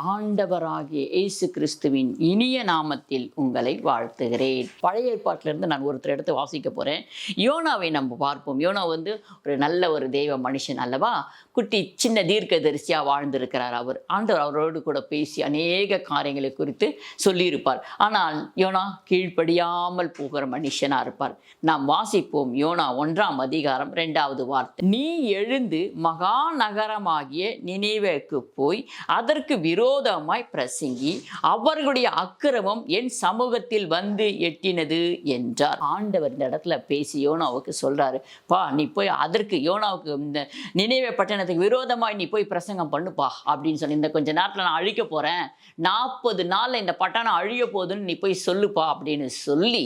ஆண்டவராகிய இயேசு கிறிஸ்துவின் இனிய நாமத்தில் உங்களை வாழ்த்துகிறேன். பழைய ஏற்பாட்டிலிருந்து நான் ஒருத்தர் எடுத்து வாசிக்க போகிறேன். யோனாவை நம்ம பார்ப்போம். யோனா ஒரு நல்ல ஒரு தெய்வ மனுஷன் அல்லவா? குட்டி சின்ன தீர்க்கதரிசியாக வாழ்ந்திருக்கிறார். ஆண்டவர் அவரோடு கூட பேசி அநேக காரியங்களை குறித்து சொல்லியிருப்பார். ஆனால் யோனா கீழ்ப்படியாமல் போகிற மனுஷனாக இருப்பார். நாம் வாசிப்போம். யோனா 1ஆம் அதிகாரம் 2வது வார்த்தை. நீ எழுந்து மகா நகரமாகிய நினிவேக்கு போய் அதற்கு விரோதமாய் பிரசங்கி அவர்களுடைய அக்கிரமம் என் சமூகத்தில் வந்து எட்டினது என்றார். ஆண்டவர் இந்த இடத்துல பேசி யோனாவுக்கு சொல்றாரு, பா நீ போய் அதற்கு யோனாவுக்கு இந்த நினிவே பட்டணத்துக்கு விரோதமாய் நீ போய் பிரசங்கம் பண்ணுப்பா அப்படின்னு சொல்லி, இந்த கொஞ்ச நேரத்தில் நான் அழிக்க போறேன், 40 நாள்ல இந்த பட்டணம் அழிய போகுதுன்னு நீ போய் சொல்லுப்பா அப்படின்னு சொல்லி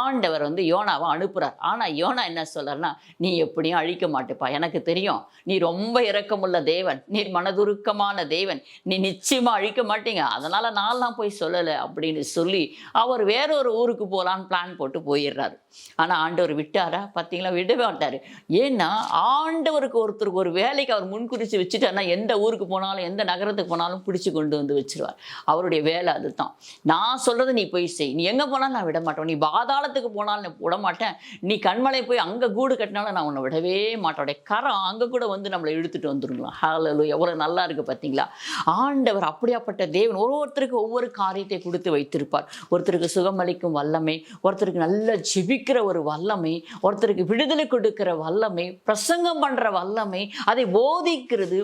ஆண்டவர் யோனாவை அனுப்புறார். ஆனா யோனா என்ன சொல்றாருன்னா, நீ எப்படியும் அழிக்க மாட்டேப்பா, எனக்கு தெரியும் நீ ரொம்ப இரக்கமுள்ள தேவன், நீ மனதுருக்கமான தேவன், நீ நிச்சயமா அழிக்க மாட்டீங்க, அதனால நான்லாம் போய் சொல்லலை அப்படின்னு சொல்லி அவர் வேறொரு ஊருக்கு போகலான்னு பிளான் போட்டு போயிடுறாரு. ஆனா ஆண்டவர் விட்டாரா? பார்த்தீங்களா, விடவே மாட்டாரு. ஏன்னா ஆண்டவருக்கு ஒருத்தருக்கு ஒரு வேலைக்கு அவர் முன்குறிச்சு வச்சுட்டாருன்னா எந்த ஊருக்கு போனாலும் எந்த நகரத்துக்கு போனாலும் பிடிச்சி கொண்டு வந்து வச்சிருவார். அவருடைய வேலை அதுதான். நான் சொல்றது நீ போய் செய், நீ எங்க போனாலும் நான் விட மாட்டேன், நீ பாதாளத்துக்கு போனாலும் நான் விட மாட்டேன், நீ கண்மலை போய் அங்க கூடு கட்டினாலும் நான் உன்னை விடவே மாட்டேன், கரம் அங்க கூட வந்து நம்மளை இழுத்துட்டு வந்துருங்களா. ஹல்லேலூயா, எவ்வளவு நல்லா இருக்கு பார்த்தீங்களா. ஆண்டவர் அப்படியாப்பட்ட தேவன். ஒருத்தருக்கு ஒவ்வொரு காரியத்தை கொடுத்து வைத்திருப்பார். ஒருத்தருக்கு சுகமளிக்கும் வல்லமை, ஒருத்தருக்கு நல்ல ஜெபிக்கிற ஒரு வல்லமை, ஒருத்தருக்கு விடுதலை கொடுக்கிற வல்லமை, பிரசங்கம் பண்ற வல்லமை, அதை போதிக்கிறது,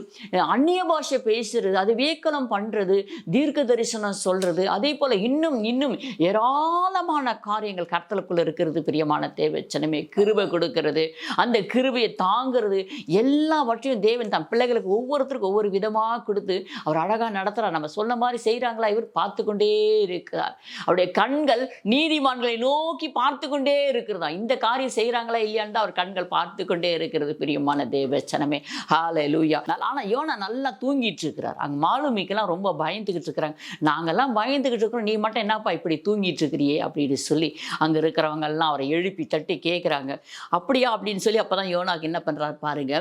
அந்நிய பாஷை பேசுறது, அதை வியக்கலம் பண்றது, தீர்க்க தரிசனம் சொல்றது, அதே போல இன்னும் இன்னும் ஏராளமான காரியங்கள் கர்த்தருக்குள்ள இருக்கிறது. பிரியமான தேவச்சனமே, கிருபை கொடுக்கிறது, அந்த கிருபையை தாங்கிறது, எல்லாவற்றையும் தேவன் தன் பிள்ளைகளுக்கு ஒவ்வொருத்தருக்கும் ஒவ்வொரு விதமாக கொடுத்து அவர் அழகா நடத்துறார். நம்ம சொன்ன மாதிரி செய்யறாங்களா, இவர் பார்த்து கொண்டே இருக்கிறார். அவருடைய கண்கள் நீதிமான்களை நோக்கி பார்த்து கொண்டே இருக்கிறதா. இந்த காரியம் செய்யறாங்களா இல்லையான்னு அவர் கண்கள் பார்த்து கொண்டே இருக்கிறது. பிரியமான தேவச்சனமே, ஹல்லேலூயா. ஆனா யோனா நல்லா தூங்கிட்டு இருக்கிறார். அங்க மாலுமிக்கெல்லாம் ரொம்ப பயந்துகிட்டு இருக்கிறாங்க. நாங்கெல்லாம் பயந்துகிட்டு இருக்கிறோம், நீ மட்டும் என்னப்பா இப்படி தூங்கிட்டு இருக்கிறியே அப்படின்னு சொல்லி அங்க இருக்கிறவங்க எல்லாம் அவரை எழுப்பி தட்டி கேட்கிறாங்க. அப்படியா அப்படின்னு சொல்லி அப்பதான் யோனாக்கு என்ன பண்றாரு பாருங்க.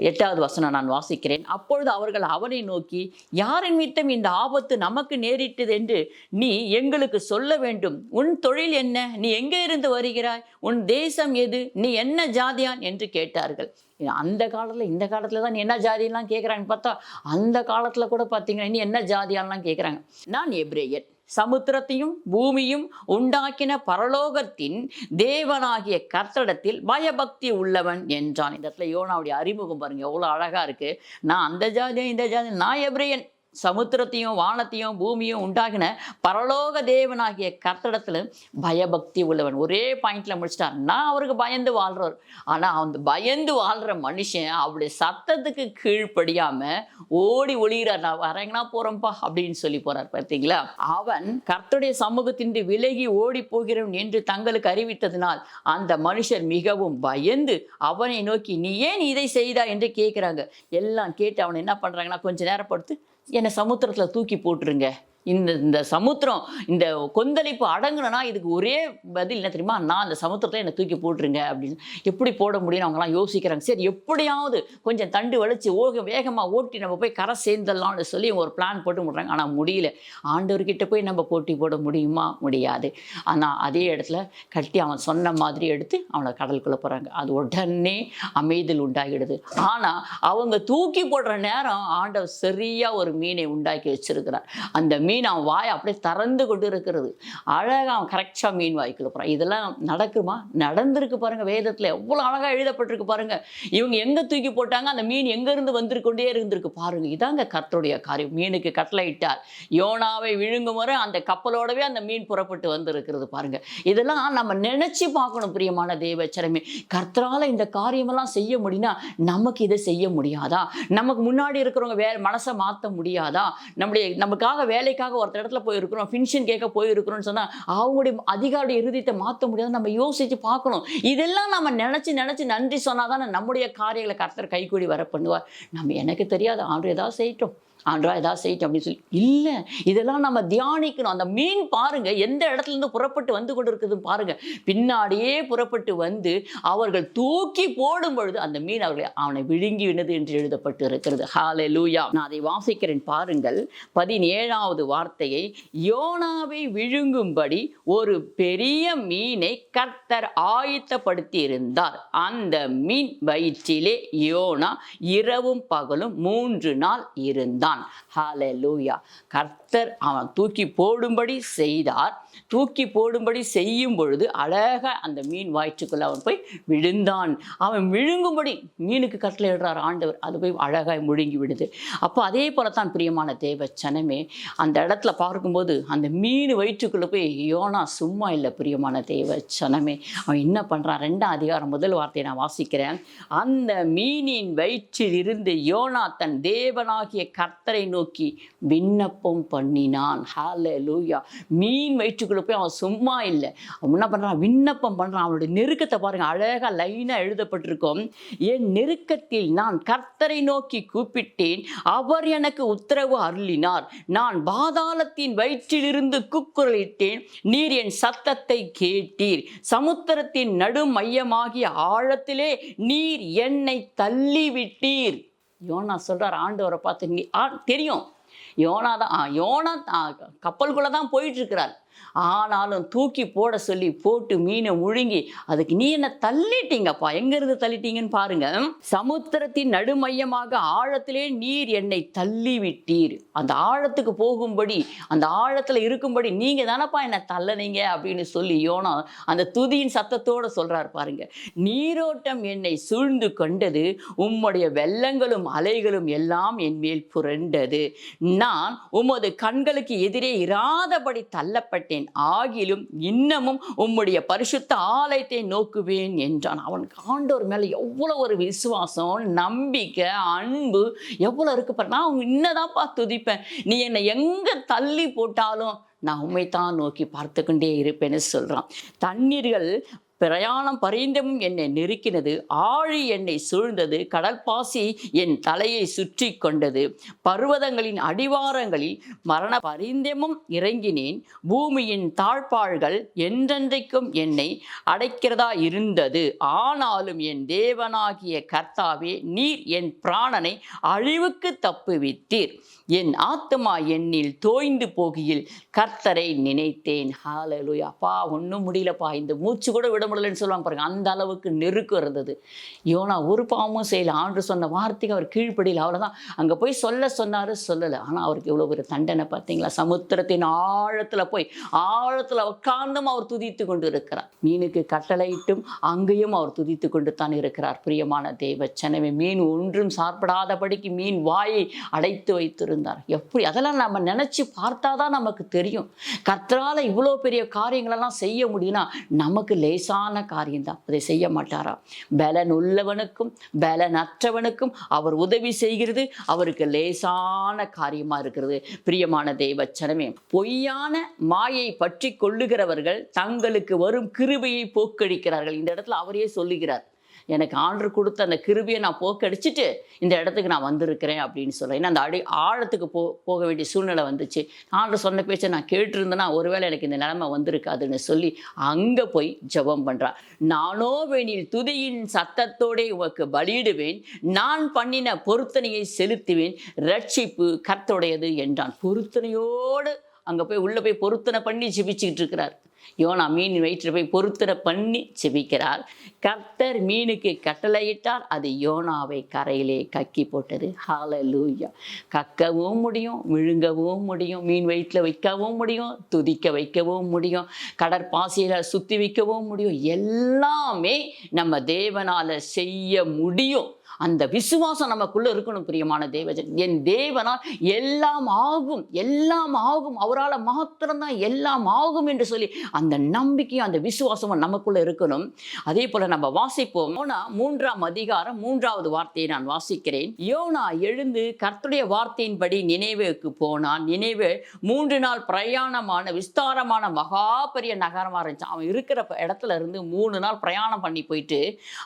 8வது வசனம் நான் வாசிக்கிறேன். அப்பொழுது அவர்கள் அவனை நோக்கி, யாரின் நிமித்தம் இந்த ஆபத்து நமக்கு நேரிட்டது என்று நீ எங்களுக்கு சொல்ல வேண்டும். உன் தொழில் என்ன? நீ எங்கே இருந்து வருகிறாய்? உன் தேசம் எது? நீ என்ன ஜாதியான் என்று கேட்டார்கள். அந்த காலத்தில் இந்த காலத்தில் தான் நீ என்ன ஜாதியெல்லாம் கேட்குறாங்கன்னு பார்த்தா, அந்த காலத்தில் கூட பார்த்தீங்கன்னா நீ என்ன ஜாதியான்லாம் கேட்குறாங்க. நான் எபிரேயன், சமுத்திரத்தையும் பூமியும் உண்டாக்கின பரலோகத்தின் தேவனாகிய கர்த்தரிடத்தில் பயபக்தி உள்ளவன் என்றான். இந்த இடத்துல யோனாவுடைய அறிமுகம் பாருங்க, எவ்வளோ அழகா இருக்கு. நான் அந்த ஜாதியும் இந்த ஜாதியும், நான் எபிரேயன், சமுத்திரத்தையும் வானத்தையும் பூமியும் உண்டாகின பரலோக தேவனாகிய கர்த்தரிடத்துல பயபக்தி உள்ளவன். ஒரே பாயிண்ட்ல முடிச்சிட்டார். நான் அவருக்கு பயந்து வாழ்றவர். ஆனா அந்த பயந்து வாழ்ற மனுஷன் அவருடைய சத்தத்துக்கு கீழ்ப்படியாம ஓடி ஒளிகிறார். நான் வரேங்கன்னா போறேன்ப்பா அப்படின்னு சொல்லி போறார். பார்த்தீங்களா, அவன் கர்த்தருடைய சமூகத்தின்றி விலகி ஓடி போகிறவன் என்று தங்களுக்கு அறிவித்ததினால் அந்த மனுஷர் மிகவும் பயந்து அவனை நோக்கி, நீ ஏன் இதை செய்தா என்று கேட்கிறாங்க. எல்லாம் கேட்டு அவனை என்ன பண்றாங்கன்னா, கொஞ்ச நேரம் படுத்து என்னை சமுத்திரத்தில் தூக்கி போட்டுருங்க, இந்த சமுத்திரம் இந்த கொந்தளிப்பு அடங்கணும்னா இதுக்கு ஒரே பதில் என்ன தெரியுமா, நான் அந்த சமுத்திரத்தை என்னை தூக்கி போட்டுருங்க அப்படின்னு. எப்படி போட முடியும்னு அவங்கலாம் யோசிக்கிறாங்க. சரி, எப்படியாவது கொஞ்சம் தண்டு வலிச்சு வேகமாக ஓட்டி நம்ம போய் கரை சேர்ந்துடலாம்னு சொல்லி ஒரு பிளான் போட்டு முடுறாங்க. ஆனால் முடியல. ஆண்டவர்கிட்ட போய் நம்ம போட்டி போட முடியுமா? முடியாது. ஆனால் அதே இடத்துல கட்டி அவன் சொன்ன மாதிரி எடுத்து அவனை கடலுக்குள்ளே போகிறாங்க. அது உடனே அமைதல் உண்டாகிடுது. ஆனால் அவங்க தூக்கி போடுற நேரம் ஆண்டவர் சரியாக ஒரு மீனை உண்டாக்கி வச்சிருக்கிறார். அந்த மீன் அவன் வாயை அப்படியே திறந்து கொண்டு இருக்கிறது. அழகாக அவன் கரெக்டாக மீன் வாய்க்குள்ள போகிறான். இதெல்லாம் நடக்குமா? நடந்திருக்கு பாருங்க. வேதத்தில் எவ்வளோ அழகாக எழுதப்பட்டிருக்கு பாருங்க. இவங்க எங்கே தூக்கி போட்டாங்க, அந்த மீன் எங்கேருந்து வந்துருக்கொண்டே இருந்திருக்கு பாருங்க. இதாங்க கர்த்தருடைய காரியம். மீனுக்கு கட்டளை இட்டார், யோனாவை விழுங்கும் வரை அந்த கப்பலோடவே அந்த மீன் புறப்பட்டு வந்திருக்கிறது பாருங்க. இதெல்லாம் நம்ம நினைச்சு பார்க்கணும். பிரியமான தேவச்சரமே, கர்த்தரால் இந்த காரியமெல்லாம் செய்ய முடியும்னா நமக்கு இதை செய்ய முடியாதா? நமக்கு முன்னாடி இருக்கிறவங்க மனசை மாற்ற முடியாதா? நமக்காக வேலைக்காக ஒருத்தர் இடத்துல போயிருக்கிறோம், பென்ஷன் கேட்க போயிருக்கிறோம்னு சொன்னா அவங்களுடைய அதிகாரியுடைய இறுதியத்தை மாற்ற முடியாது. நம்ம யோசிச்சு பார்க்கணும். இதெல்லாம் நம்ம நினைச்சு நன்றி சொன்னாதான் நம்முடைய காரியங்களை கர்த்தர் கைகூடி வர பண்ணுவார். நம்ம எனக்கு தெரியாது, ஆண்டு ஏதாவது செய்யட்டும், ஆண்டவா ஏதாவது செய்யட்டும் அப்படின்னு சொல்லி இல்லை, இதெல்லாம் நம்ம தியானிக்கணும். அந்த மீன் பாருங்க எந்த இடத்துல இருந்து புறப்பட்டு வந்து கொண்டு இருக்குதுன்னு பாருங்க. பின்னாடியே புறப்பட்டு வந்து அவர்கள் தூக்கி போடும் பொழுது அந்த மீன் அவனை விழுங்கி வினது என்று எழுதப்பட்டு இருக்கிறது. ஹல்லேலூயா. நான் அதை வாசிக்கிறேன் பாருங்கள். 17வது வார்த்தையை, யோனாவை விழுங்கும்படி ஒரு பெரிய மீனை கர்த்தர் ஆயத்தப்படுத்தி இருந்தார். அந்த மீன் வயிற்றிலே யோனா இரவும் பகலும் 3 நாள் இருந்தான். ஹல்லேலூயா. கர்த்தர் அவன் தூக்கி போடும்படி செய்தார். தூக்கி போடும்படி செய்யும் பொழுது அழகா அந்த மீன் வயிற்றுக்குள்ள அவன் போய் விழுந்தான். அவன் விழுங்கும்படி மீனுக்கு கட்டளை இடுறார் ஆண்டவர். அது போய் அழகாய் முழுங்கி விடுது. அப்போ அதே போலத்தான் பிரியமான தேவ ஜனமே, அந்த இடத்துல பார்க்கும்போது அந்த மீன் வயிற்றுக்குள்ள போய் யோனா சும்மா இல்லை. பிரியமான தேவ ஜனமே, அவன் என்ன பண்றான்? 2ஆம் அதிகாரம் முதல் வார்த்தையை நான் வாசிக்கிறேன். அந்த மீனின் வயிற்றில் இருந்து யோனா தன் தேவனாகிய கர்த்தரை நோக்கி விண்ணப்பம் பண்ணினான். ஹல்லேலூயா. மீன் வயிற்றுக்குள்ள போய் அவன் சும்மா இல்லை, அவன் என்ன பண்றான்? விண்ணப்பம் பண்றான். அவனுடைய நெருக்கத்தை பாருங்க, அழகா லைனா எழுதப்பட்டிருக்கும். என் நெருக்கத்தில் நான் கர்த்தரை நோக்கி கூப்பிட்டேன், அவர் எனக்கு உத்தரவு அருளினார். நான் பாதாளத்தின் வயிற்றிலிருந்து கூக்குரலிட்டேன், நீர் என் சத்தத்தை கேட்டீர். சமுத்திரத்தின் நடு மையமாகிய ஆழத்திலே நீர் என்னை தள்ளிவிட்டீர். யோனா சொல்றார் ஆண்டவரை பார்த்து, தெரியும் யோனா கப்பலுக்குள்ள தான் போயிட்டு இருக்கிறார். ஆனாலும் தூக்கி போட சொல்லி போட்டு மீனை முழுங்கி அதுக்கு நீ என்ன தள்ளிட்டீங்கப்பா, எங்கிருந்து தள்ளிட்டீங்கன்னு பாருங்க. சமுத்திரத்தின் நடுமையமாக ஆழத்திலே நீர் என்னை தள்ளி விட்டீர். அந்த ஆழத்துக்கு போகும்படி, அந்த ஆழத்துல இருக்கும்படி நீங்க தானப்பா என்னை தள்ளனீங்க அப்படின்னு சொல்லி யோனா அந்த துதியின் சத்தத்தோட சொல்றாரு பாருங்க. நீரோட்டம் என்னை சூழ்ந்து கொண்டது, உம்முடைய வெள்ளங்களும் அலைகளும் எல்லாம் என் மேல் புரண்டது. நான் உமது கண்களுக்கு எதிரே இராதபடி தள்ளப்பட்டேன், ஆகிலும் இன்னமும் உம்முடைய பரிசுத்த ஆலயத்தை நோக்குவேன் என்றான். அவனுக்கு ஆண்டவர் மேல எவ்வளவு ஒரு விசுவாசம், நம்பிக்கை, அன்பு எவ்வளவு இருக்கு பாரு. நான் இன்னதான்ப்பா துதிப்பேன், நீ என்னை எங்க தள்ளி போட்டாலும் நான் உண்மைத்தான் நோக்கி பார்த்து கொண்டே இருப்பேன்னு சொல்றான். தண்ணீர்கள் பிரயாணம் பரிந்தமும் என்னை நெருக்கினது, ஆழி என்னை சூழ்ந்தது, கடல் பாசி என் தலையை சுற்றி கொண்டது. பர்வதங்களின் அடிவாரங்களில் மரண பரிந்தமும் இறங்கினேன். பூமியின் தாழ்பாள்கள் என்றென்றைக்கும் என்னை அடைக்கிறதா இருந்தது. ஆனாலும் என் தேவனாகிய கர்த்தாவே, நீர் என் பிராணனை அழிவுக்கு தப்புவித்தீர். என் ஆத்துமா என்னில் தோய்ந்து போகையில் கர்த்தரை நினைத்தேன். ஹல்லேலூயா. அப்பா ஒன்றும் முடியலப்பா, இந்த மூச்சு கூட விட முடியலன்னு சொல்லுவாங்க பாருங்க. அந்த அளவுக்கு நெருக்கம் இருந்தது. யோனா ஒரு பாவமும் செய்யல. ஆண்டு சொன்ன வார்த்தைக்கு அவர் கீழ்ப்படியில். அவ்வளோதான். அங்கே போய் சொன்னாரு, சொல்லலை. ஆனால் அவருக்கு எவ்வளோ ஒரு தண்டனை பார்த்தீங்களா? சமுத்திரத்தின் ஆழத்தில் போய் ஆழத்தில் உட்கார்ந்தும் அவர் துதித்து கொண்டு இருக்கிறார். மீனுக்கு கட்டளையிட்டும் அங்கேயும் அவர் துதித்து கொண்டு தான் இருக்கிறார். பிரியமான தேவ ஜனமே, மீன் ஒன்றும் சாப்பிடாதபடிக்கு மீன் வாயை அடைத்து வைத்திருந்தார். எப்படி அதெல்லாம் நம்ம நினைச்சு பார்த்தாதான் நமக்கு தெரியும். கர்த்தரால இவ்வளோ பெரிய காரியங்களெல்லாம் செய்ய முடியும்னா நமக்கு லேசான காரியம்தான். அதை செய்ய மாட்டாரா? பலன் உள்ளவனுக்கும் பலனற்றவனுக்கும் அவர் உதவி செய்கிறது அவருக்கு லேசான காரியமா இருக்கிறது. பிரியமான தேவ ஜனமே, பொய்யான மாயை பற்றி கொள்ளுகிறவர்கள் தங்களுக்கு வரும் கிருபையை போக்கடிக்கிறார்கள். இந்த இடத்துல அவரே சொல்லுகிறார், எனக்கு ஆண்டவர் கொடுத்த அந்த கிருபையை நான் போக்கடிச்சிட்டு இந்த இடத்துக்கு நான் வந்திருக்கிறேன் அப்படின்னு சொல்கிறேன். ஏன்னா அந்த ஆழத்துக்கு போக வேண்டிய சூழ்நிலை வந்துச்சு. ஆண்டவர் சொன்ன பேச்சை நான் கேட்டிருந்தேன்னா ஒருவேளை எனக்கு இந்த நிலைமை வந்திருக்காதுன்னு சொல்லி அங்கே போய் ஜெபம் பண்ணுறான். நானோ வேணில் துதியின் சத்தத்தோடே உமக்கு பலியிடுவேன், நான் பண்ணின பொருத்தனையை செலுத்துவேன், ரட்சிப்பு கர்த்தருடையது என்றான். பொருத்தனையோடு அங்கே போய் உள்ளே போய் பொருத்தனை பண்ணி ஜெபிச்சுக்கிட்டு இருக்கிறார். யோனா மீன் வயிற்றில் போய் பொருத்தனை பண்ணி ஜெபிக்கிறார். கர்த்தர் மீனுக்கு கட்டளையிட்டார், அது யோனாவை கரையிலே கக்கி போட்டது. ஹல்லேலூயா. கக்கவும் முடியும், விழுங்கவும் முடியும், மீன் வயிற்றில் வைக்கவும் முடியும், துதிக்க வைக்கவும் முடியும், கடற்பாசியில் சுற்றி வைக்கவும் முடியும். எல்லாமே நம்ம தேவனால செய்ய முடியும். அந்த விசுவாசம் நமக்குள்ள இருக்கணும். பிரியமான தேவஜன், என் தேவனால் எல்லாம் ஆகும், எல்லாம் ஆகும், அவரால் மாத்திரம்தான் எல்லாம் ஆகும் என்று சொல்லி அந்த நம்பிக்கையும் அந்த விசுவாசமும் நமக்குள்ள இருக்கணும். அதே போல நம்ம வாசிப்போம். யோனா 3ஆம் அதிகாரம் 3வது வார்த்தையை நான் வாசிக்கிறேன். யோனா எழுந்து கர்த்தருடைய வார்த்தையின்படி நினைவேக்கு போனான். நினைவே 3 நாள் பிரயாணமான விஸ்தாரமான மகா பெரிய நகரமா இருந்துச்சு. அவன் இருக்கிற இடத்துல இருந்து 3 நாள் பிரயாணம் பண்ணி போயிட்டு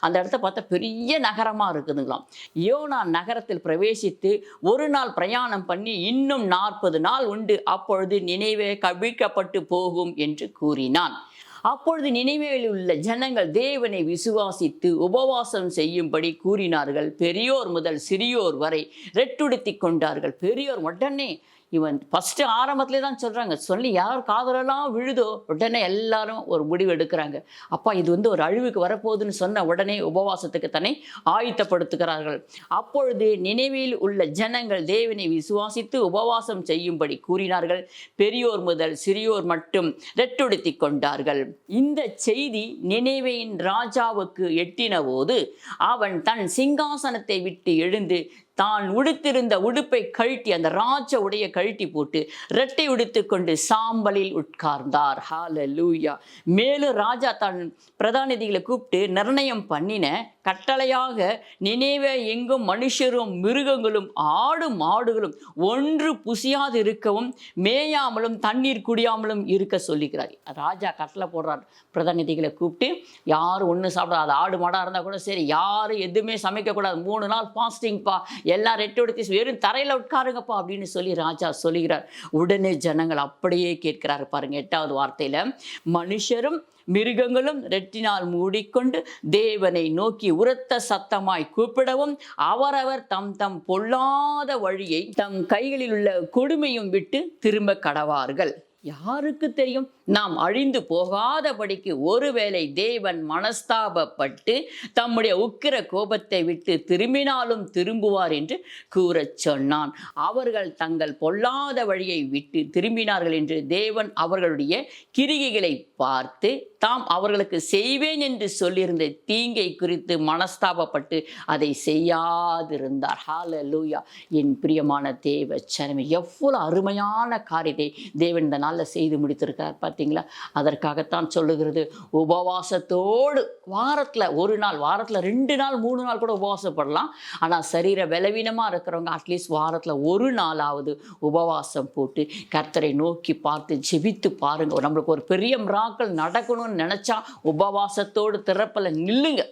அந்த இடத்த பார்த்தா பெரிய நகரமா இருக்குதுங்களாம். யோனா நகரத்தில் பிரவேசித்து 1 நாள் பிரயாணம் பண்ணி இன்னும் 40 நாள் உண்டு, அப்பொழுது நினைவே கவிழ்க்கப்பட்டு போகும் என்று கூறினான். அப்பொழுது நினைவேலில் உள்ள ஜனங்கள் தேவனை விசுவாசித்து உபவாசம் செய்யும்படி கூறினார்கள். பெரியோர் முதல் சிறியோர் வரை ரெட்டுடுத்தி கொண்டார்கள். பெரியோர் உடனே இவன் ஃபஸ்ட்டு ஆரம்பத்திலே தான் சொல்கிறாங்க, சொல்லி யார் காதலெல்லாம் விழுதோ உடனே எல்லாரும் ஒரு முடிவு எடுக்கிறாங்க. அப்பா இது ஒரு அழிவுக்கு வரப்போகுதுன்னு சொன்ன உடனே உபவாசத்துக்கு தன்னை ஆயத்தப்படுத்துகிறார்கள். அப்பொழுது நினைவில் உள்ள ஜனங்கள் தேவனை விசுவாசித்து உபவாசம் செய்யும்படி கூறினார்கள். பெரியோர் முதல் சிறியோர் மட்டும் ரெட்டுடுத்தி கொண்டார்கள். இந்த செய்தி நினைவேயின் ராஜாவுக்கு எட்டின போது அவன் தன் சிங்காசனத்தை விட்டு எழுந்து தான் உடுத்திருந்த உடுப்பை கழட்டி, அந்த ராஜ உடைய கழட்டி போட்டு இரட்டை உடுத்து கொண்டு சாம்பலில் உட்கார்ந்தார். ஹல்லேலூயா. மேலும் ராஜா தன் பிரதானிதிகளை கூப்பிட்டு நிர்ணயம் பண்ணின கட்டளையாக நினைவே எங்கும் மனுஷரும் மிருகங்களும் ஆடு மாடுகளும் ஒன்று புசியாது இருக்கவும் மேயாமலும் தண்ணீர் குடியாமலும் இருக்க சொல்லிக்கிறார். ராஜா கட்டளை போடுறார். பிரதிநிதிகளை கூப்பிட்டு யாரும் ஒன்றும் சாப்பிடாது, ஆடு மாடாக இருந்தால் கூட சரி, யாரும் எதுவுமே சமைக்கக்கூடாது, 3 நாள் ஃபாஸ்டிங்ப்பா, எல்லாம் ரெட்டெடுத்து வெறும் தரையில் உட்காருங்கப்பா அப்படின்னு சொல்லி ராஜா சொல்லுகிறார். உடனே ஜனங்கள் அப்படியே கேட்கிறாரு பாருங்க. 8வது வார்த்தையில் மனுஷரும் மிருகங்களும் ரெட்டினால் மூடிக்கொண்டு தேவனை நோக்கி உரத்த சத்தமாய் கூப்பிடவும் அவரவர் தம் தம் பொல்லாத வழியை தம் கைகளில் உள்ள கொடுமையும் விட்டு திரும்ப கடவார்கள். யாருக்கு தெரியும், நாம் அழிந்து போகாதபடிக்கு ஒருவேளை தேவன் மனஸ்தாபப்பட்டு தம்முடைய உக்கிர கோபத்தை விட்டு திரும்பினாலும் திரும்புவார் என்று கூறச் சொன்னான். அவர்கள் தங்கள் பொல்லாத வழியை விட்டு திரும்பினார்கள் என்று தேவன் அவர்களுடைய கிரிகைகளை பார்த்து தாம் அவர்களுக்கு செய்வேன் என்று சொல்லியிருந்த தீங்கை குறித்து மனஸ்தாபப்பட்டு அதை செய்யாதிருந்தார். ஹல்லேலூயா. என் பிரியமான தேவ ஜனமே, எவ்வளவு அருமையான காரியத்தை தேவன் இந்த நாளில் செய்து முடித்திருக்கார் பார்த்தீங்களா? அதற்காகத்தான் சொல்லுகிறது, உபவாசத்தோடு வாரத்தில் 1 நாள், வாரத்தில் 2 நாள் 3 நாள் கூட உபவாசப்படலாம். ஆனால் சரீர பலவீனமாக இருக்கிறவங்க அட்லீஸ்ட் வாரத்தில் 1 நாளாவது உபவாசம் போட்டு கர்த்தரை நோக்கி பார்த்து ஜெபித்து பாருங்க. நம்மளுக்கு ஒரு பெரிய மிராக்கிள் நடக்கணும்னு நினைச்சா உபவாசத்தோடு திறப்பல நில்லுங்க.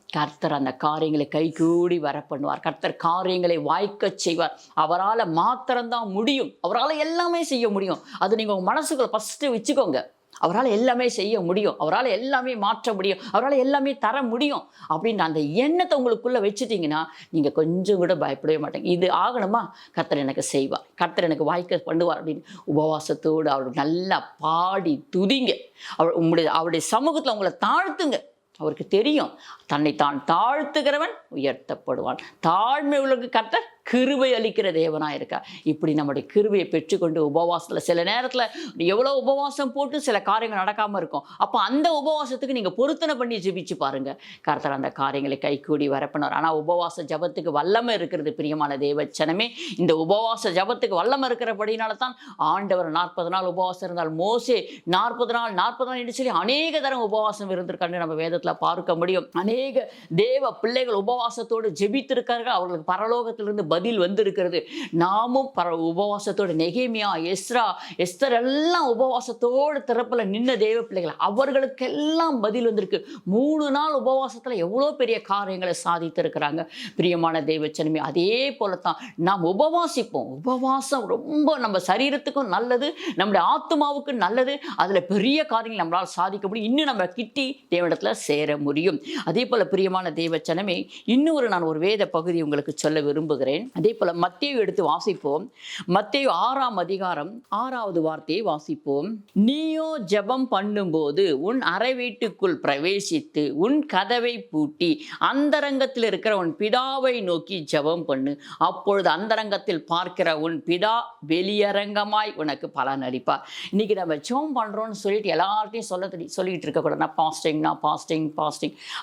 கர்த்தர் அந்த காரியங்களை கைகூடி வர பண்ணுவார். கர்த்தர் காரியங்களை வாய்க்க செய்வார். அவரால் மாத்திரம்தான் முடியும். அவரால் எல்லாமே செய்ய முடியும். அது நீங்கள் உங்கள் மனசுக்குள்ள ஃபஸ்ட்டு வச்சுக்கோங்க. அவரால் எல்லாமே செய்ய முடியும், அவரால் எல்லாமே மாற்ற முடியும், அவரால் எல்லாமே தர முடியும் அப்படின்னு அந்த எண்ணத்தை உங்களுக்குள்ளே வச்சுட்டிங்கன்னா நீங்கள் கொஞ்சம் கூட பயப்படவே மாட்டேங்க. இது ஆகணுமா, கர்த்தர் எனக்கு செய்வார், கர்த்தர் எனக்கு வாய்க்க பண்ணுவார் அப்படின்னு உபவாசத்தோடு அவர் நல்லா பாடி துதிங்க. அவருடைய சமூகத்தில் உங்களை தாழ்த்துங்க. அவருக்கு தெரியும், தன்னை தான் தாழ்த்துகிறவன் உயர்த்தப்படுவான். தாழ்மை உள்ளவருக்கு கர்த்தர் கிருபை அளிக்கிற தேவனாக இருக்கார். இப்படி நம்முடைய கிருபையை பெற்றுக்கொண்டு உபவாசத்தில் சில நேரத்தில் எவ்வளோ உபவாசம் போட்டு சில காரியங்கள் நடக்காமல் இருக்கும். அப்போ அந்த உபவாசத்துக்கு நீங்கள் பொருத்தனை பண்ணி ஜெபிச்சு பாருங்கள். கர்த்தர் அந்த காரியங்களை கைகூடி வரப்பினார். ஆனால் உபவாச ஜபத்துக்கு வல்லமை இருக்கிறது பிரியமான தேவச்சனமே. இந்த உபவாச ஜபத்துக்கு வல்லமை இருக்கிறபடினால தான் ஆண்டவர் 40 நாள் உபவாசம் இருந்தால், மோசே 40 நாள் என்று சொல்லி அநேக தரம் உபவாசம் இருந்திருக்கான்னு நம்ம வேதத்தில் பார்க்க முடியும். அநேக தேவ பிள்ளைகள் உபவாசத்தோடு ஜெபித்திருக்கார்கள். அவர்களுக்கு பரலோகத்திலிருந்து பதில் வந்திருக்கிறது. நாமும் உபவாசத்தோடு, நெகேமியா, எஸ்தர் எல்லாம் உபவாசத்தோடு திறப்பில் நின்ன தேவ பிள்ளைகள், அவர்களுக்கெல்லாம் பதில் வந்திருக்கு. 3 நாள் உபவாசத்தில் எவ்வளோ பெரிய காரியங்களை சாதித்திருக்கிறாங்க. பிரியமான தேவச்சனமே, அதே போலத்தான் நாம் உபவாசிப்போம். உபவாசம் ரொம்ப நம்ம சரீரத்துக்கும் நல்லது, நம்முடைய ஆத்மாவுக்கும் நல்லது. அதில் பெரிய காரியங்கள் நம்மளால் சாதிக்க முடியும். இன்னும் நம்ம கிட்டி தேவனிடத்தில் சேர முடியும். அதே போல பிரியமான தேவச்சனமே, இன்னொரு நான் ஒரு வேத பகுதி உங்களுக்கு சொல்ல விரும்புகிறேன். அதே போல மத்தேயு எடுத்து வாசிப்போம். மத்தேயு 6ஆம் அதிகாரம் 6வது வார்த்தையை வாசிப்போம். நீயோ ஜெபம் பண்ணும்போது உன் அறை வீட்டுக்குள் பிரவேசித்து உன் கதவை பூட்டி அந்தரங்கத்தில் இருக்கிற உன் பிதாவை நோக்கி ஜெபம் பண்ணு. அப்பொழுது அந்தரங்கத்தில் பார்க்கிற உன் பிதா வெளியரங்கமாய் உனக்கு பலன் அளிப்பார். இன்னைக்கு நம்ம ஜெபம் பண்றோம்னு சொல்லிட்டு எல்லார்ட்டையும் சொல்லிட்டு இருக்கக்கூடாது. பாஸ்டிங்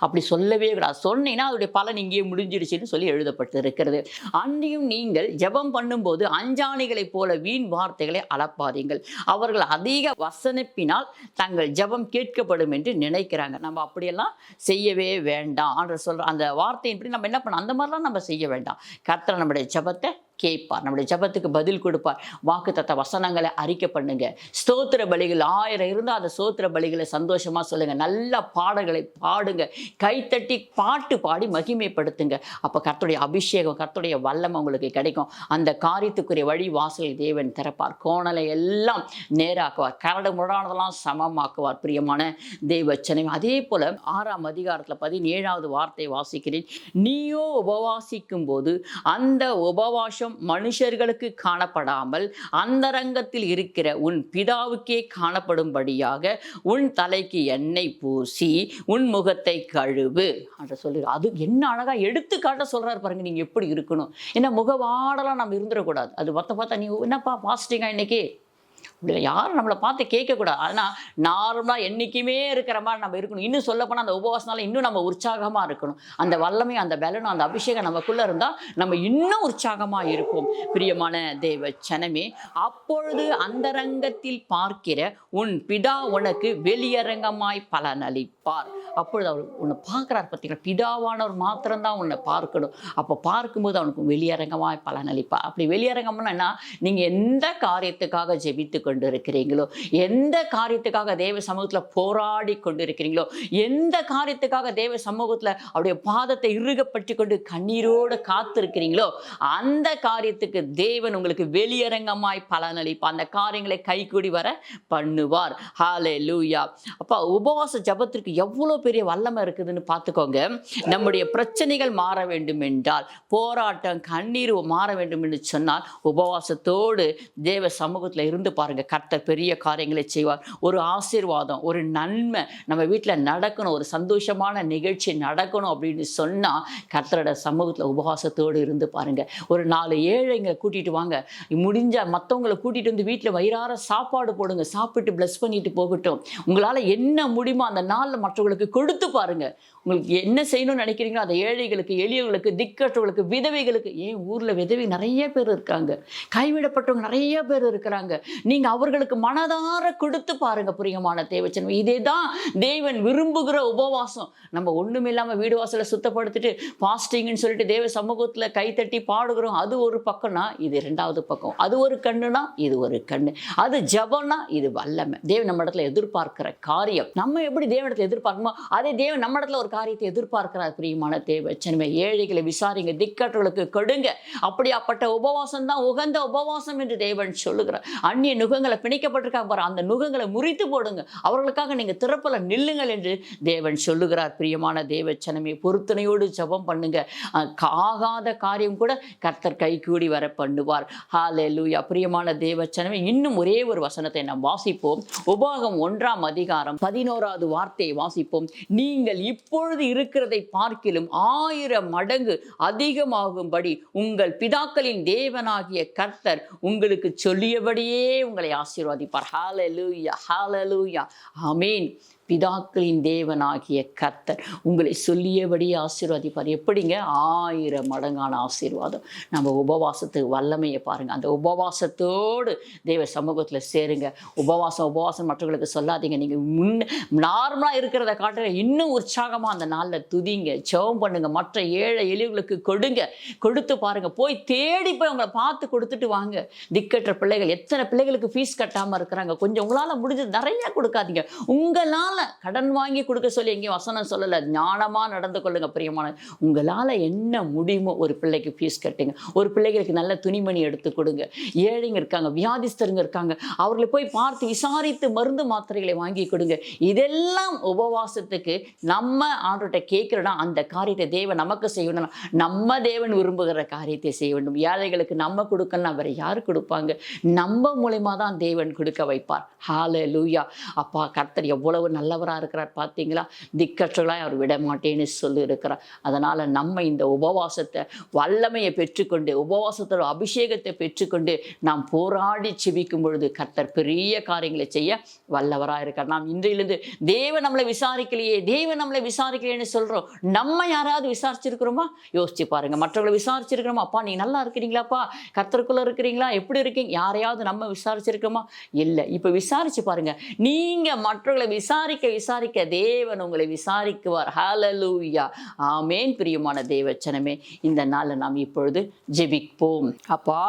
அப்படி சொல்லவே கூடாது. சொன்னீங்கன்னா அதோடைய பலன் இங்கேயே முடிஞ்சிடுச்சுன்னு சொல்லி எழுதப்பட்டு இருக்கிறது. அன்றியும் நீங்கள் ஜெபம் பண்ணும்போது அஞ்சாணிகளைப் போல வீண் வார்த்தைகளை அளப்பாதீங்கள், அவர்கள் அதிக வசனிப்பினால் தங்கள் ஜெபம் கேட்கப்படும் என்று நினைக்கிறாங்க. நம்ம அப்படியெல்லாம் செய்யவே வேண்டாம். ஆண்டவர் சொல்ற அந்த வார்த்தையின்படி நம்ம என்ன பண்ணணும், அந்த மாதிரிலாம் நம்ம செய்ய வேண்டாம். கர்த்தர் நம்முடைய ஜெபத்தை கேட்பார், நம்முடைய ஜெபத்துக்கு பதில் கொடுப்பார். வாக்குத்தத்த வசனங்களை அறிக்கை பண்ணுங்க. ஸ்தோத்திர பலிகள் 1000 இருந்தால் அந்த ஸ்தோத்திர பலிகளை சந்தோஷமாக சொல்லுங்க. நல்ல பாடல்களை பாடுங்க, கைத்தட்டி பாட்டு பாடி மகிமைப்படுத்துங்க. அப்போ கர்த்தருடைய அபிஷேகம், கர்த்தருடைய வல்லமை உங்களுக்கு கிடைக்கும். அந்த காரியத்துக்குரிய வழி வாசலை தேவன் திறப்பார். கோணலை எல்லாம் நேராக்குவார், கரடு முரடானதெல்லாம் சமமாக்குவார். பிரியமான தேவச்சனை, அதே போல 6ஆம் அதிகாரத்தில் 17வது வார்த்தை வாசிக்கிறேன். நீயோ உபவாசிக்கும் போது அந்த உபவாசம் மனுஷர்களுக்கு காணப்படாமல் அந்தரங்கத்தில் இருக்கிற உன் பிதாவுக்கே காணப்படும்படியாக உன் தலைக்கு எண்ணெய் பூசி உன் முகத்தை கழுவு என்று சொல்லி, அது என்ன அழகா எடுத்துக்காட்ட சொல்றாரு பாருங்க. நீங்க எப்படி இருக்கணும், ஏன்னா முகவாடலாம் நம்ம இருந்துடக்கூடாது. அது பார்த்தா நீ என்னப்பா பாசிட்டிங்கா இன்னைக்கு இப்படி யாரும் நம்மளை பார்த்து கேட்கக்கூடாது. ஆனால் நார்மலாக என்றைக்குமே இருக்கிற மாதிரி நம்ம இருக்கணும். இன்னும் சொல்லப்போனால் அந்த உபவாசனால இன்னும் நம்ம உற்சாகமாக இருக்கணும். அந்த வல்லமை, அந்த பலனும், அந்த அபிஷேகம் நமக்குள்ளே இருந்தால் நம்ம இன்னும் உற்சாகமாக இருப்போம். பிரியமான தேவ ஜனமே, அப்பொழுது அந்தரங்கத்தில் பார்க்கிற உன் பிதா உனக்கு வெளியரங்கமாய் பலனளிப்பார். அப்பொழுது அவர் உன்னை பார்க்குறாரு. பார்த்தீங்களா, பிதாவானவர் மாத்திரம்தான் உன்னை பார்க்கணும். அப்போ பார்க்கும்போது அவனுக்கு வெளியரங்கமாய் பலனளிப்பார். அப்படி வெளியரங்கம்னா என்ன, நீங்கள் எந்த காரியத்துக்காக ஜெபித்து கொண்டு இருக்கிறீங்களோ, எந்த காரியத்துக்காக தேவ சமூகத்தில் போராடி கொண்டு இருக்கிறீங்களோ, எந்த காரியத்துக்காக தேவ சமூகத்தில் அவருடைய பாதத்தை இறுகப்பற்றி கொண்டு கண்ணீரோடு காத்திருக்கிறீங்களோ, அந்த காரியத்துக்கு தேவன் உங்களுக்கு வெளியரங்கமாய் பலனளிப்பார். அந்த காரியங்களை கைகூடி வர பண்ணுவார். ஹல்லேலூயா. அப்போ உபவாச ஜபத்திற்கு எவ்வளோ பெரிய வல்லமை இருக்குதுன்னு பார்த்துக்கோங்க. நம்முடைய பிரச்சனைகள் மாற வேண்டும் என்றால், போராட்டம் கண்ணீர் மாற வேண்டும் என்று சொன்னால், உபவாசத்தோடு தேவ சமூகத்தில் இருந்து பாருங்க. கர்த்தர் பெரிய காரியங்களை செய்வார். ஒரு ஆசீர்வாதம், ஒரு நன்மை நம்ம வீட்டில் நடக்கணும், ஒரு சந்தோஷமான நிகழ்ச்சி நடக்கணும் அப்படின்னு சொன்னால், கர்த்தரோட சமூகத்தில் உபவாசத்தோடு இருந்து பாருங்க. ஒரு 4 ஏழைங்களை கூட்டிட்டு வாங்க, முடிஞ்ச மற்றவங்களை கூட்டிட்டு வந்து வீட்டில் வயிறார சாப்பாடு போடுங்க, சாப்பிட்டு பிளஸ் பண்ணிட்டு போகட்டும். உங்களால் என்ன முடியுமோ அந்த நாளில் மற்றவங்களுக்கு கொடுத்து பாருங்க. உங்களுக்கு என்ன செய்யணும்னு நினைக்கிறீங்களோ அதை ஏழைகளுக்கு, எளியவர்களுக்கு, திக்கற்றவர்களுக்கு, விதவைகளுக்கு. ஏன் ஊரில் விதவை நிறைய பேர் இருக்காங்க, கைவிடப்பட்டவங்க நிறைய பேர் இருக்கிறாங்க. நீங்க அவர்களுக்கு மனதார கொடுத்து பாருங்க. பிரியமான தேவச்சனம், இதே தான் தேவன் விரும்புகிற உபவாசம். நம்ம ஒண்ணுமே இல்லாம வீடு வாசலை சுத்தப்படுத்திட்டு பாஸ்டிங்னு சொல்லிட்டு தேவ சமூகத்துல கைத்தட்டி பாடுகிறோம். அது ஒரு பக்கம்னா இது 2வது பக்கம். அது ஒரு கண்ணுனா இது ஒரு கண்ணு. அது ஜபம்னா இது வல்லமை. தேவன் நம்ம இடத்துல எதிர்பார்க்கிற காரியம். நம்ம எப்படி தேவனிடத்துல எதிர்பார்க்கணுமோ அதே தேவன் நம்ம இடத்துல ஒரு காரியத்தை எதிர்பார்க்கிறார். பிரியமான தேவச்சனமே, ஏழைகளை விசாரிங்க, திக்கற்றவர்களுக்கு கொடுங்க. அப்படியாப்பட்ட உபவாசம் தான் உகந்த உபவாசம் என்று தேவன் சொல்லுகிறார். அந்நிய நுகங்களை பிணைக்கப்பட்டிருக்காங்க பாரு, அந்த நுகங்களை முறித்து போடுங்க, அவர்களுக்காக நீங்க திறப்பல நில்லுங்கள் என்று தேவன் சொல்லுகிறார். பிரியமான தேவச்சனமே, பொருத்தனையோடு ஜெபம் பண்ணுங்க. ஆகாத காரியம் கூட கர்த்தர் கைகூடி வர பண்ணுவார். ஹல்லேலூயா. பிரியமான தேவச்சனமே, இன்னும் ஒரே ஒரு வசனத்தை நாம் வாசிப்போம். உபாகம் 1ஆம் அதிகாரம் 11வது வார்த்தையை வாசிப்போம். நீங்கள் இப்பொழுது இருக்கிறதை பார்க்கிலும் 1000 மடங்கு அதிகமாகும்படி உங்கள் பிதாக்களின் தேவனாகிய கர்த்தர் உங்களுக்கு சொல்லியபடியே உங்களை ஆசீர்வதிப்பார். ஹல்லேலூயா, ஹல்லேலூயா, ஆமென். பிதாக்களின் தேவனாகிய கர்த்தர் உங்களை சொல்லியபடி ஆசீர்வதிப்பார். எப்படிங்க? 1000 மடங்கான ஆசீர்வாதம். நம்ம உபவாசத்துக்கு வல்லமையை பாருங்க. அந்த உபவாசத்தோடு தேவ சமூகத்தில் சேருங்க. உபவாசம் மற்றவர்களுக்கு சொல்லாதீங்க. நீங்கள் நார்மலாக இருக்கிறத காட்டுற இன்னும் உற்சாகமாக அந்த நாளில் துதிங்க, ஜெபம் பண்ணுங்க, மற்ற ஏழை எளியவர்களுக்கு கொடுங்க. கொடுத்து பாருங்க, போய் தேடி போய் அவங்களை பார்த்து கொடுத்துட்டு வாங்க. திக்கற்ற பிள்ளைகள், எத்தனை பிள்ளைகளுக்கு ஃபீஸ் கட்டாமல் இருக்கிறாங்க, கொஞ்சம் உங்களால் முடிஞ்சது நிறைய கொடுக்காதீங்க. உங்களால் கடன் வாங்கி கொடுக்க சொல்லி எங்கேயும் வசனம் சொல்லலை. ஞானமா நடந்து கொள்ளுங்க. பிரியமான, உங்களால் என்ன முடியுமோ ஒரு பிள்ளைக்கு ஃபீஸ் கட்டுங்க. ஒரு பிள்ளைகளுக்கு நல்ல துணிமணி எடுத்து கொடுங்க. ஏழைங்க இருக்காங்க, வியாதிஸ்தருங்க இருக்காங்க, அவர்களை போய் பார்த்து விசாரித்து மருந்து மாத்திரைகளை வாங்கி கொடுங்க. இதெல்லாம் உபவாசத்துக்கு நம்ம ஆண்டவர்கிட்ட கேட்கிறோம்னா அந்த காரியத்தை தேவன் நமக்கு செய்யணும். நம்ம தேவன் விரும்புகிற காரியத்தை செய்ய வேண்டும். ஏழைகளுக்கு நம்ம கொடுக்கணும், வேற யாரு கொடுப்பாங்க? நம்ம மூலமா தான் தேவன் கொடுக்க வைப்பார். ஹல்லேலூயா. அப்பா, கர்த்தர் எவ்வளவு நல்ல நல்லவராக இருக்கிறார் பார்த்தீங்களா, திக்கற்றவர்களாய் அவர் விட மாட்டேன்னு சொல்லி இருக்கிறார். அதனால் நம்ம இந்த உபவாசத்தை வல்லமையை பெற்றுக்கொண்டு, உபவாசத்தோட அபிஷேகத்தை பெற்றுக்கொண்டு நாம் போராடி செபிக்கும் பொழுது கர்த்தர் பெரிய காரியங்களை செய்ய வல்லவராக இருக்கார். நாம் இன்றையிலிருந்து தேவன் நம்மளை விசாரிக்கலையே, தேவன் நம்மளை விசாரிக்கலையேன்னு சொல்கிறோம். நம்ம யாராவது விசாரிச்சிருக்கிறோமா? யோசிச்சு பாருங்க. மற்றவங்களை விசாரிச்சிருக்கிறோமா? அப்பா நீ நல்லா இருக்கிறீங்களாப்பா, கர்த்தருக்குள்ள இருக்கிறீங்களா, எப்படி இருக்கீங்க? யாரையாவது நம்ம விசாரிச்சிருக்கோமா? இல்லை. இப்போ விசாரிச்சு பாருங்க. நீங்க மற்றவர்களை விசாரிக்க விசாரிக்க தேவன் உங்களை விசாரிக்குவார். ஹல்லேலூயா, ஆமேன். பிரியமான தேவச்சனமே, இந்த நாளில் நாம் இப்பொழுது ஜெபிப்போம். அப்பா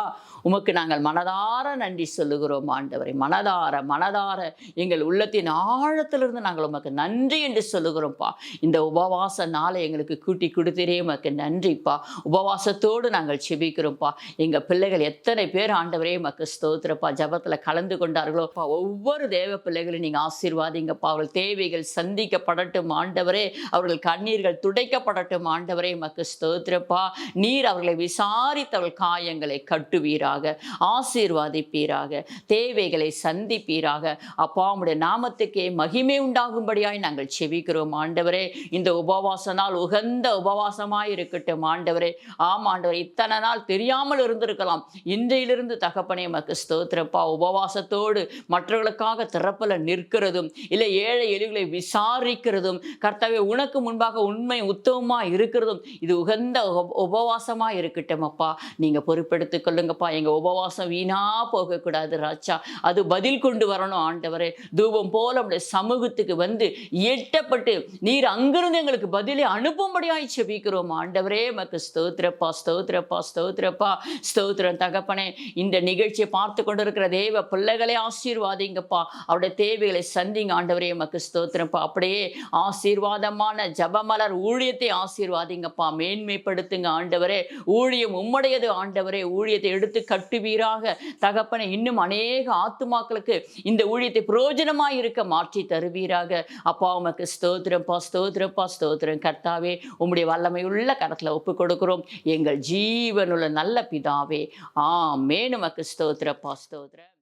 உமக்கு நாங்கள் மனதார நன்றி சொல்லுகிறோம் ஆண்டவரை. மனதார மனதார எங்கள் உள்ளத்தின் ஆழத்திலிருந்து நாங்கள் உமக்கு நன்றி என்று சொல்லுகிறோம்ப்பா. இந்த உபவாச நாளை எங்களுக்கு கூட்டி கொடுத்தீரே, உமக்கு நன்றிப்பா. உபவாசத்தோடு நாங்கள் செபிக்கிறோம்ப்பா. எங்கள் பிள்ளைகள் எத்தனை பேர் ஆண்டவரே உமக்கு ஸ்தோத்திரப்பா ஜபத்தில் கலந்து கொண்டார்களோப்பா. ஒவ்வொரு தேவ பிள்ளைகளையும் நீங்கள் ஆசீர்வாதிங்கப்பா. அவர்கள் தேவைகள் சந்திக்கப்படட்டும் ஆண்டவரே, அவர்கள் கண்ணீர்கள் துடைக்கப்படட்டும் ஆண்டவரே, உமக்கு ஸ்தோத்திரப்பா. நீர் அவர்களை விசாரித்து அவர்கள் காயங்களை கட்டுவீராக, ஆசீர்வாதிப்பீராக, தேவைகளை சந்திப்பீராக. அப்பா உம்முடைய நாமத்துக்கே மகிமை உண்டாகும்படியாய் நாங்கள் செபிக்கிறோம் ஆண்டவரே. இந்த உபவாச நாள் உகந்த உபவாசமாய் இருக்கட்டும் ஆண்டவரே. ஆம் ஆண்டவரே, இத்தனை நாள் தெரியாமல் இருந்திருக்கலாம். இன்றையிலிருந்து தகப்பனே உமக்கு ஸ்தோத்திரப்பா. உபவாசத்தோடு மற்றவர்களுக்காக திறப்பில் நிற்கிறதும், இல்லை ஏழை எளிகளை விசாரிக்கிறதும், கர்த்தாவே உனக்கு முன்பாக உண்மை உத்தமமாக இருக்கிறதும் இது உகந்த உபவாசமாக இருக்கட்டும் அப்பா. நீங்கள் பொறுப்பெடுத்துக் கொள்ளுங்கப்பா. எங்கள் உபவாசம் வீணா போகக்கூடாது ராஜா. அது பதில் கொண்டு வரணும் ஆண்டவரே. தூபம் போல நம்முடைய சமூகத்துக்கு வந்து எட்டப்பட்டு நீர் அங்கிருந்து எங்களுக்கு பதிலை அனுப்பும்படியாய் செபிக்கிறோம் ஆண்டவரே. மக்கு ஸ்தோத்திரப்பா, ஸ்தோத்திரப்பா, ஸ்தோத்திரப்பா, ஸ்தோத்திரம் தகப்பனே. இந்த நிகழ்ச்சியை பார்த்து கொண்டிருக்கிற தேவ பிள்ளைகளை ஆசீர்வாதிங்கப்பா. அவருடைய தேவைகளை சந்திங்க ஆண்டவரே. மக்கு ஸ்தோத்திரப்பா. அப்படியே ஆசீர்வாதமான ஜபமலர் ஊழியத்தை ஆசீர்வாதிங்கப்பா. மேன்மைப்படுத்துங்க ஆண்டவரே. ஊழியம் உம்முடையது ஆண்டவரே. ஊழியத்தை எடுத்து கட்டுவீராக தகப்பனே. இன்னும் அநேக ஆத்துமாக்களுக்கு இந்த ஊழியத்தை பிரயோஜனமாய் இருக்க மாற்றி தருவீராக அப்பா. உமக்கு ஸ்தோத்திரப்பா, ஸ்தோத்திரப்பா, ஸ்தோத்திரம் கர்த்தாவே. உம்முடைய வல்லமை உள்ள கரத்தில் ஒப்பு கொடுக்கிறோம் எங்கள் ஜீவனுள்ள நல்ல பிதாவே. ஆமென். உமக்கு ஸ்தோத்திரப்பா, ஸ்தோத்திரம்.